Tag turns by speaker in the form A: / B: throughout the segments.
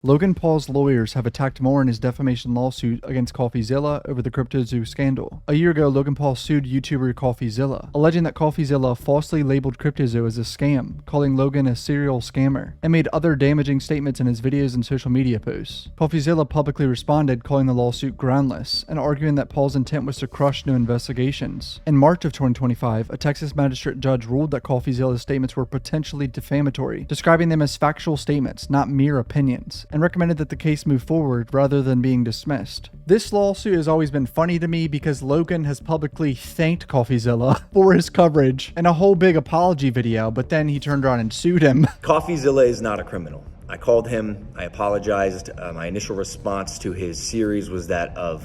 A: Logan Paul's lawyers have attacked Moore in his defamation lawsuit against CUFBOYS over the CryptoZoo scandal. A year ago, Logan Paul sued YouTuber CUFBOYS, alleging that CUFBOYS falsely labeled CryptoZoo as a scam, calling Logan a serial scammer, and made other damaging statements in his videos and social media posts. CUFBOYS publicly responded, calling the lawsuit groundless, and arguing that Paul's intent was to crush new investigations. In March of 2025, a Texas magistrate judge ruled that CUFBOYS' statements were potentially defamatory, describing them as factual statements, not mere opinions, and recommended that the case move forward rather than being dismissed. This lawsuit has always been funny to me because Logan has publicly thanked CUFBOYS for his coverage in a whole big apology video, but then he turned around and sued him.
B: CUFBOYS is not a criminal. I called him, I apologized. My initial response to his series was that of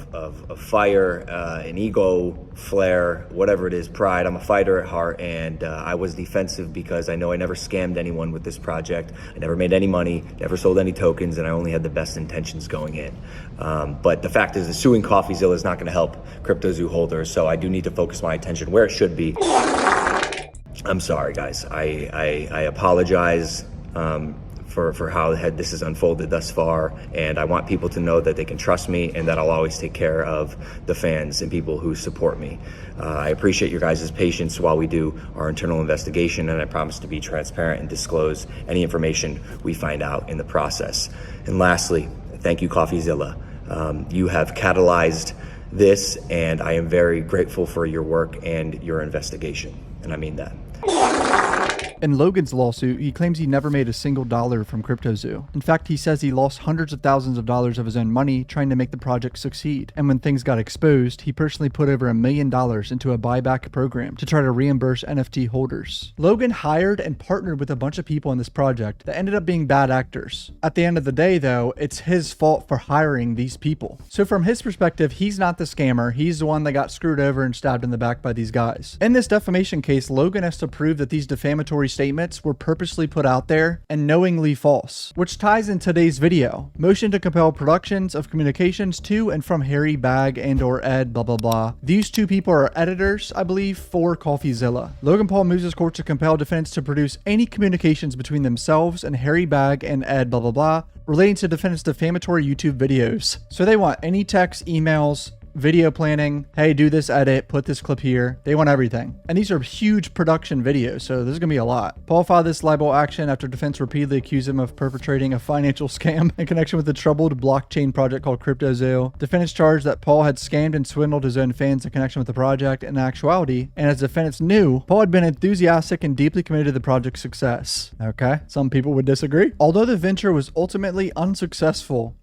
B: fire, an ego flare, whatever it is, pride. I'm a fighter at heart, and I was defensive because I know I never scammed anyone with this project. I never made any money, never sold any tokens, and I only had the best intentions going in. But the fact is that suing CUFBOYS is not gonna help CryptoZoo holders, so I do need to focus my attention where it should be. I'm sorry, guys. I apologize for how this has unfolded thus far, and I want people to know that they can trust me and that I'll always take care of the fans and people who support me. I appreciate your guys' patience while we do our internal investigation, and I promise to be transparent and disclose any information we find out in the process. And lastly, thank you, CUFBOYS. You have catalyzed this, and I am very grateful for your work and your investigation, and I mean that.
A: In Logan's lawsuit, he claims he never made a single dollar from CryptoZoo. In fact, he says he lost hundreds of thousands of dollars of his own money trying to make the project succeed. And when things got exposed, he personally put over $1 million into a buyback program to try to reimburse NFT holders. Logan hired and partnered with a bunch of people in this project that ended up being bad actors. At the end of the day, though, it's his fault for hiring these people. So from his perspective, he's not the scammer. He's the one that got screwed over and stabbed in the back by these guys. In this defamation case, Logan has to prove that these defamatory statements were purposely put out there and knowingly false, which ties in today's video. Motion to compel productions of communications to and from Harry Bag and or Ed blah blah blah. These two people are editors, I believe, for CUFBOYS. Logan Paul moves his court to compel defendants to produce any communications between themselves and Harry Bag and Ed blah blah blah relating to defendants' defamatory YouTube videos. So they want any text, emails, video planning, hey, do this edit, put this clip here. They want everything. And these are huge production videos, so this is gonna be a lot. Paul filed this libel action after defense repeatedly accused him of perpetrating a financial scam in connection with the troubled blockchain project called CryptoZoo. Defendants charged that Paul had scammed and swindled his own fans in connection with the project. In actuality, and as defendants knew, Paul had been enthusiastic and deeply committed to the project's success. Okay, some people would disagree. Although the venture was ultimately unsuccessful,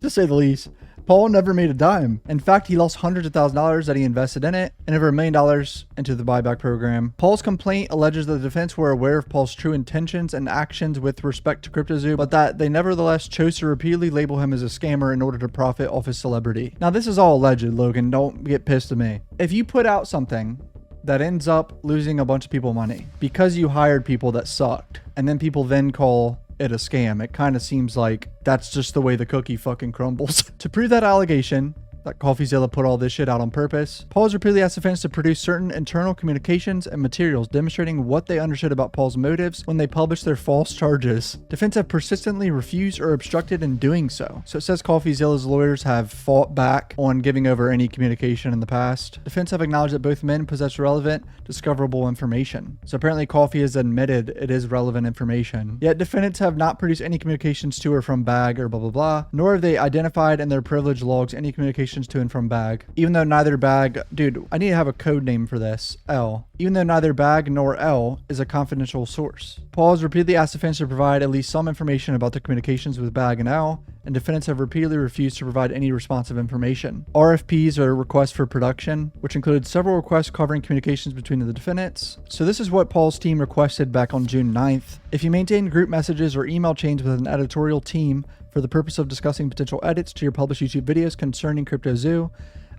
A: to say the least, Paul never made a dime. In fact, he lost hundreds of thousands of dollars that he invested in it and over $1 million into the buyback program. Paul's complaint alleges that the defense were aware of Paul's true intentions and actions with respect to CryptoZoo, but that they nevertheless chose to repeatedly label him as a scammer in order to profit off his celebrity. Now, this is all alleged, Logan. Don't get pissed at me. If you put out something that ends up losing a bunch of people money because you hired people that sucked, and then people then call it a scam, it kind of seems like that's just the way the cookie fucking crumbles. To prove that allegation, that CUFBOYS put all this shit out on purpose, Paul has repeatedly asked defense to produce certain internal communications and materials demonstrating what they understood about Paul's motives when they published their false charges. Defense have persistently refused or obstructed in doing so. So it says CUFBOYS lawyers have fought back on giving over any communication in the past. Defense have acknowledged that both men possess relevant, discoverable information. So apparently Coffee has admitted it is relevant information. Yet defendants have not produced any communications to or from Bag or blah blah blah, nor have they identified in their privilege logs any communications to and from Bag. Even though neither Bag, dude, I need to have a code name for this, L. Even though neither Bag nor L is a confidential source. Paul has repeatedly asked defense to provide at least some information about the communications with Bag and L, and defendants have repeatedly refused to provide any responsive information. RFPs are requests for production, which included several requests covering communications between the defendants. So this is what Paul's team requested back on June 9th. If you maintain group messages or email chains with an editorial team for the purpose of discussing potential edits to your published YouTube videos concerning CryptoZoo,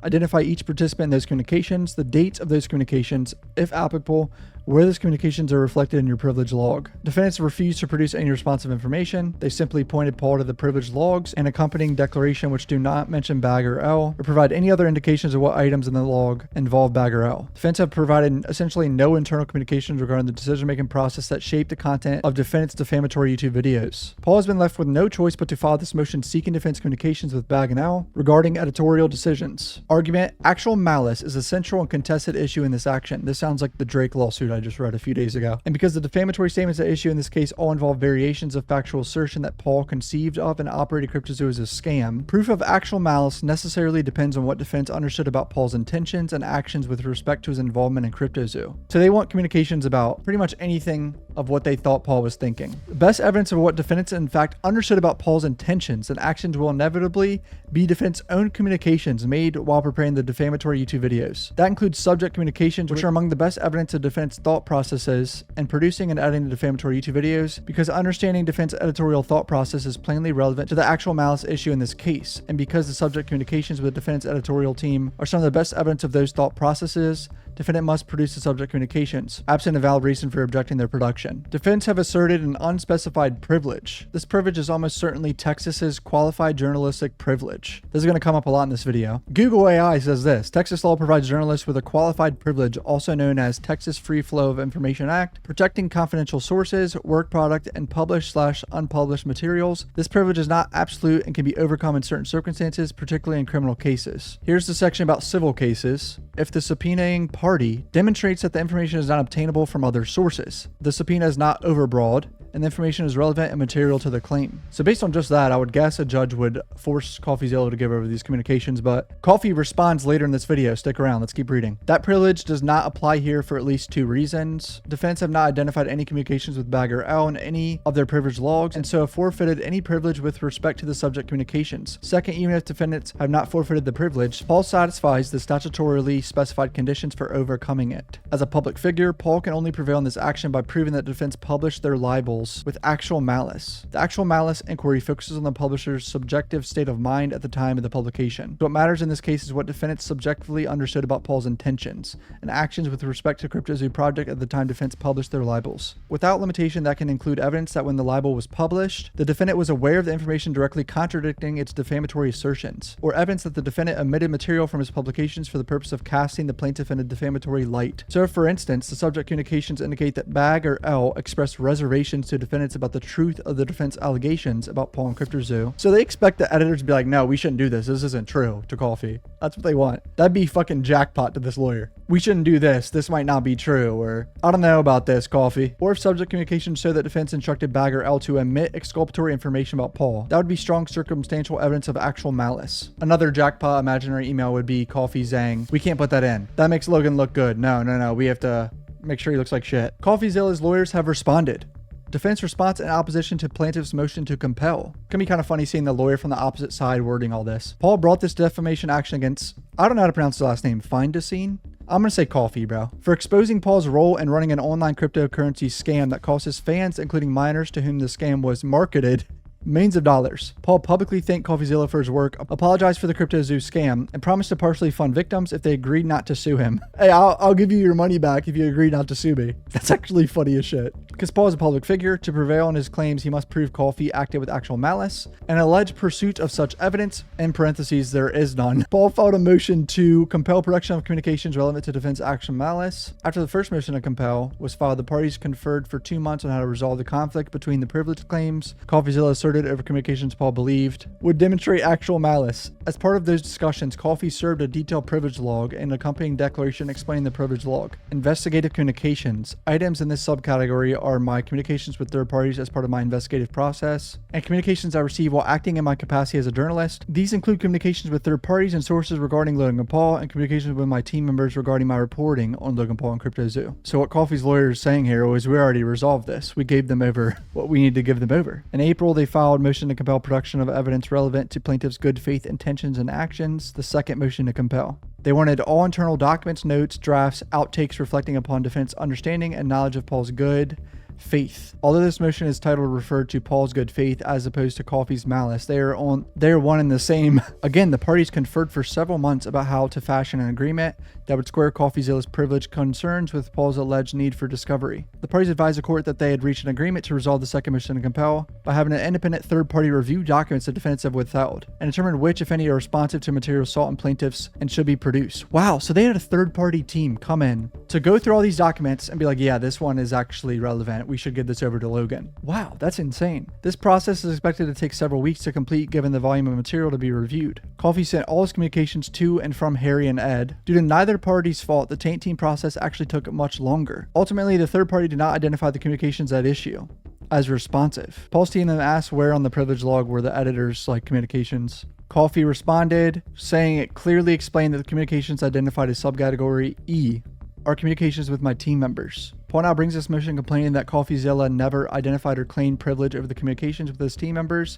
A: identify each participant in those communications, the dates of those communications, if applicable, where those communications are reflected in your privilege log. Defendants refused to produce any responsive information. They simply pointed Paul to the privilege logs and accompanying declaration which do not mention Bag or L or provide any other indications of what items in the log involve Bag or L. Defendants have provided essentially no internal communications regarding the decision-making process that shaped the content of defendants' defamatory YouTube videos. Paul has been left with no choice but to file this motion seeking defense communications with Bag and L regarding editorial decisions. Argument: actual malice is a central and contested issue in this action. This sounds like the Drake lawsuit I just read a few days ago. And because the defamatory statements at issue in this case all involve variations of factual assertion that Paul conceived of and operated CryptoZoo as a scam, proof of actual malice necessarily depends on what defense understood about Paul's intentions and actions with respect to his involvement in CryptoZoo. So they want communications about pretty much anything of what they thought Paul was thinking. The best evidence of what defendants in fact understood about Paul's intentions and actions will inevitably be defendants' own communications made while preparing the defamatory YouTube videos. That includes subject communications, which are among the best evidence of defendants' thought processes and producing and editing the defamatory YouTube videos, because understanding defense editorial thought process is plainly relevant to the actual malice issue in this case, and because the subject communications with the defendant's editorial team are some of the best evidence of those thought processes, defendant must produce the subject communications, absent a valid reason for objecting their production. Defendants have asserted an unspecified privilege. This privilege is almost certainly Texas's qualified journalistic privilege. This is going to come up a lot in this video. Google AI says this: Texas law provides journalists with a qualified privilege, also known as Texas Free Flow of Information Act, protecting confidential sources, work product, and published/unpublished materials. This privilege is not absolute and can be overcome in certain circumstances, particularly in criminal cases. Here's the section about civil cases. If the subpoenaing party demonstrates that the information is not obtainable from other sources, the subpoena is not overbroad, and the information is relevant and material to the claim. So based on just that, I would guess a judge would force COFFEEZILLA to give over these communications, but Coffee responds later in this video. Stick around, let's keep reading. That privilege does not apply here for at least two reasons. Defense have not identified any communications with Bag or L in any of their privilege logs, and so have forfeited any privilege with respect to the subject communications. Second, even if defendants have not forfeited the privilege, Paul satisfies the statutorily specified conditions for overcoming it. As a public figure, Paul can only prevail in this action by proving that defense published their libels with actual malice. The actual malice inquiry focuses on the publisher's subjective state of mind at the time of the publication. What matters in this case is what defendants subjectively understood about Paul's intentions and actions with respect to CryptoZoo project at the time defense published their libels. Without limitation, that can include evidence that when the libel was published, the defendant was aware of the information directly contradicting its defamatory assertions, or evidence that the defendant omitted material from his publications for the purpose of casting the plaintiff in a defamatory light. So for instance, the subject communications indicate that Bag or L expressed reservations to defendants about the truth of the defense allegations about Paul and CryptoZoo. So they expect the editors to be like, no, we shouldn't do this. This isn't true to Coffee. That's what they want. That'd be fucking jackpot to this lawyer. We shouldn't do this. This might not be true. Or I don't know about this, Coffee. Or if subject communications show that defense instructed Bag or L to omit exculpatory information about Paul, that would be strong circumstantial evidence of actual malice. Another jackpot imaginary email would be Coffee saying, we can't put that in. That makes Logan look good. No. We have to make sure he looks like shit. COFFEEZILLA's lawyers have responded. Defense response in opposition to plaintiff's motion to compel. Can be kind of funny seeing the lawyer from the opposite side wording all this. Paul brought this defamation action against, I don't know how to pronounce his last name, Findesine? I'm gonna say Coffee, bro. For exposing Paul's role in running an online cryptocurrency scam that cost his fans, including minors to whom the scam was marketed, millions of dollars. Paul publicly thanked COFFEEZILLA for his work, apologized for the CryptoZoo scam, and promised to partially fund victims if they agreed not to sue him. Hey, I'll give you your money back if you agree not to sue me. That's actually funny as shit. Because Paul is a public figure, to prevail on his claims, he must prove Coffee acted with actual malice, and alleged pursuit of such evidence, in parentheses, there is none. Paul filed a motion to compel production of communications relevant to defense action malice. After the first motion to compel was filed, the parties conferred for 2 months on how to resolve the conflict between the privilege claims COFFEEZILLA asserted over communications Paul believed would demonstrate actual malice. As part of those discussions, Coffee served a detailed privilege log and accompanying declaration explaining the privilege log. Investigative communications. Items in this subcategory are my communications with third parties as part of my investigative process, and communications I receive while acting in my capacity as a journalist. These include communications with third parties and sources regarding Logan Paul, and communications with my team members regarding my reporting on Logan Paul and CryptoZoo. So what Coffee's lawyer is saying here was, we already resolved this. We gave them over what we need to give them over. In April, they filed motion to compel production of evidence relevant to plaintiff's good faith intentions and actions, the second motion to compel. They wanted all internal documents, notes, drafts, outtakes reflecting upon defense understanding and knowledge of Paul's good faith. Although this motion is titled referred to Paul's good faith as opposed to Coffey's malice, they are one and the same. Again, the parties conferred for several months about how to fashion an agreement that would square COFFEEZilla's privileged concerns with Paul's alleged need for discovery. The parties advised the court that they had reached an agreement to resolve the second motion to compel by having an independent third party review documents the defendants have withheld and determine which, if any, are responsive to material sought in plaintiffs and should be produced. Wow, so they had a third party team come in to go through all these documents and be like, yeah, this one is actually relevant. We should give this over to Logan. Wow, that's insane. This process is expected to take several weeks to complete given the volume of material to be reviewed. Coffee sent all his communications to and from Harry and Ed. Due to neither party's fault, the taint team process actually took much longer. Ultimately, the third party did not identify the communications at issue as responsive. Paul's team then asked where on the privilege log were the editor's communications. Coffee responded, saying it clearly explained that the communications identified as subcategory E are communications with my team members. Paul now brings this motion complaining that COFFEEZilla never identified or claimed privilege over the communications with his team members,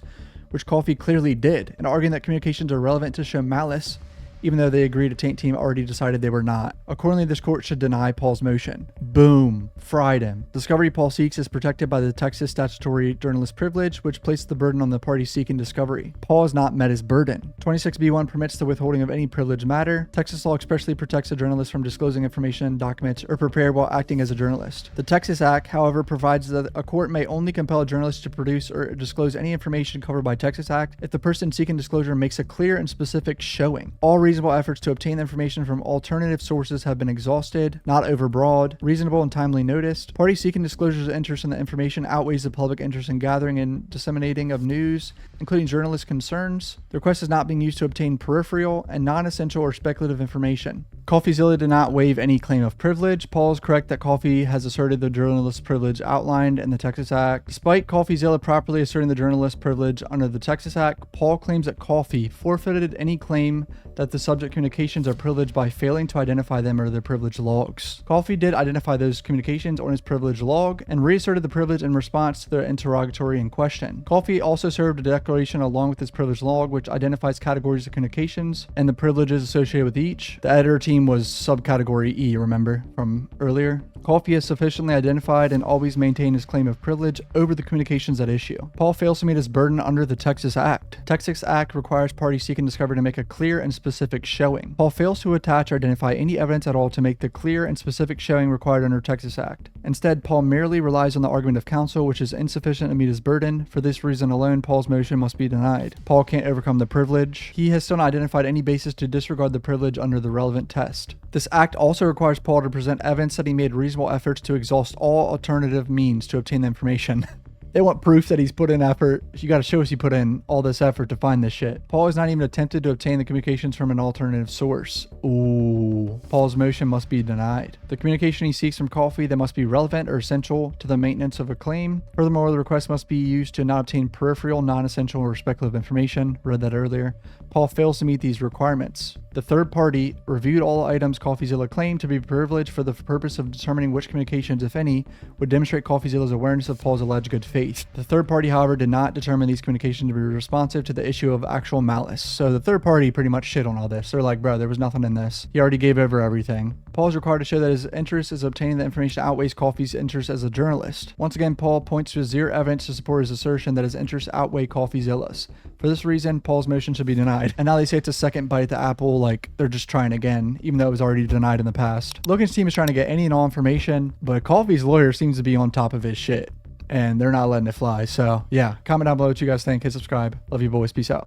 A: which Coffee clearly did, and arguing that communications are relevant to show malice, even though they agreed a taint team already decided they were not. Accordingly, this court should deny Paul's motion. Boom. Fried him. Discovery Paul seeks is protected by the Texas statutory journalist privilege, which places the burden on the party seeking discovery. Paul has not met his burden. 26B1 permits the withholding of any privileged matter. Texas law expressly protects a journalist from disclosing information, documents, or prepared while acting as a journalist. The Texas Act, however, provides that a court may only compel a journalist to produce or disclose any information covered by Texas Act if the person seeking disclosure makes a clear and specific showing. All reasonable efforts to obtain information from alternative sources have been exhausted, not overbroad, reasonable and timely noticed. Parties seeking disclosure's interest in the information outweighs the public interest in gathering and disseminating of news, including journalist concerns. The request is not being used to obtain peripheral and non-essential or speculative information. COFFEEZilla did not waive any claim of privilege. Paul is correct that Coffee has asserted the journalist privilege outlined in the Texas Act. Despite COFFEEZilla properly asserting the journalist privilege under the Texas Act, Paul claims that Coffee forfeited any claim that the subject communications are privileged by failing to identify them or their privilege logs. Coffee did identify those communications on his privilege log and reasserted the privilege in response to the interrogatory in question. Coffee also served a declaration along with his privilege log, which identifies categories of communications and the privileges associated with each. The editor team was subcategory E, remember from earlier? Coffee has sufficiently identified and always maintained his claim of privilege over the communications at issue. Paul fails to meet his burden under the Texas Act. Texas Act requires parties seeking discovery to make a clear and specific showing. Paul fails to attach or identify any evidence at all to make the clear and specific showing required under Texas Act. Instead, Paul merely relies on the argument of counsel, which is insufficient to meet his burden. For this reason alone, Paul's motion must be denied. Paul can't overcome the privilege. He has still not identified any basis to disregard the privilege under the relevant test. This act also requires Paul to present evidence that he made reasonable efforts to exhaust all alternative means to obtain the information. They want proof that he's put in effort. You got to show us he put in all this effort to find this shit. Paul has not even attempted to obtain the communications from an alternative source. Ooh. Paul's motion must be denied. The communication he seeks from Coffee that must be relevant or essential to the maintenance of a claim. Furthermore, the request must be used to not obtain peripheral, non-essential, or speculative information. Read that earlier. Paul fails to meet these requirements. The third party reviewed all items COFFEEZilla claimed to be privileged for the purpose of determining which communications, if any, would demonstrate COFFEEZilla's awareness of Paul's alleged good faith. The third party, however, did not determine these communications to be responsive to the issue of actual malice. So the third party pretty much shit on all this. They're like, bro, there was nothing in this. He already gave over everything. Paul is required to show that his interest is obtaining the information outweighs Coffee's interest as a journalist. Once again, Paul points to zero evidence to support his assertion that his interests outweigh COFFEEZilla's. For this reason, Paul's motion should be denied. And now they say it's a second bite at the apple, like they're just trying again, even though it was already denied in the past. Logan's team is trying to get any and all information, but Coffee's lawyer seems to be on top of his shit, and they're not letting it fly. So yeah, comment down below what you guys think, hit subscribe. Love you boys, peace out.